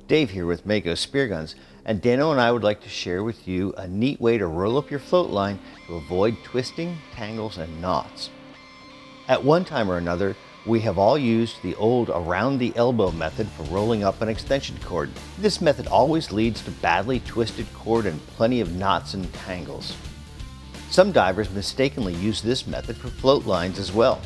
Dave here with Mako Spear Guns, and Dano and I would like to share with you a neat way to roll up your float line to avoid twisting, tangles, and knots. At one time or another, we have all used the old around the elbow method for rolling up an extension cord. This method always leads to badly twisted cord and plenty of knots and tangles. Some divers mistakenly use this method for float lines as well.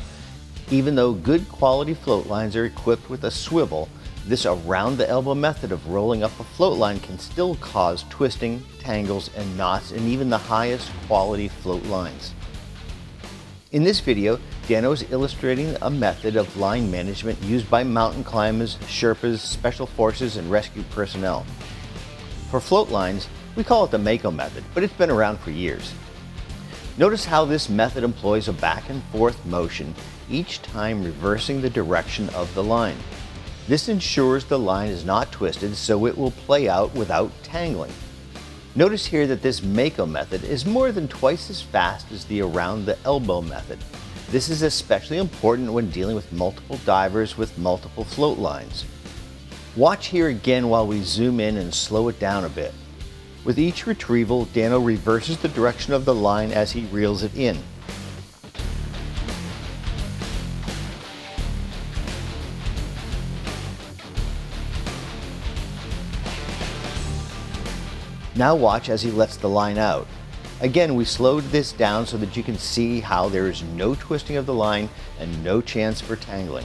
Even though good quality float lines are equipped with a swivel, this around the elbow method of rolling up a float line can still cause twisting, tangles, and knots in even the highest quality float lines. In this video, Dano is illustrating a method of line management used by mountain climbers, Sherpas, special forces, and rescue personnel. For float lines, we call it the Mako method, but it's been around for years. Notice how this method employs a back and forth motion, each time reversing the direction of the line. This ensures the line is not twisted, so it will play out without tangling. Notice here that this Mako method is more than twice as fast as the around the elbow method. This is especially important when dealing with multiple divers with multiple float lines. Watch here again while we zoom in and slow it down a bit. With each retrieval, Dano reverses the direction of the line as he reels it in. Now watch as he lets the line out. Again, we slowed this down so that you can see how there is no twisting of the line and no chance for tangling.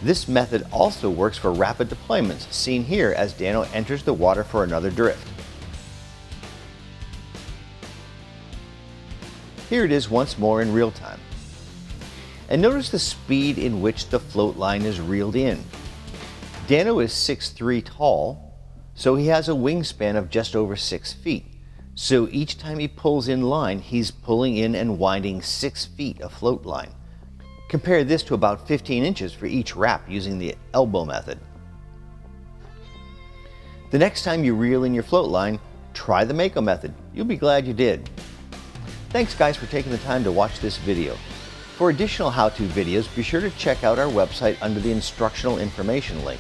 This method also works for rapid deployments, seen here as Dano enters the water for another drift. Here it is once more in real time. And notice the speed in which the float line is reeled in. Dano is 6'3" tall, so he has a wingspan of just over 6 feet. So each time he pulls in line, he's pulling in and winding 6 feet of float line. Compare this to about 15 inches for each wrap using the elbow method. The next time you reel in your float line, try the Mako method. You'll be glad you did. Thanks guys for taking the time to watch this video. For additional how-to videos, be sure to check out our website under the instructional information link.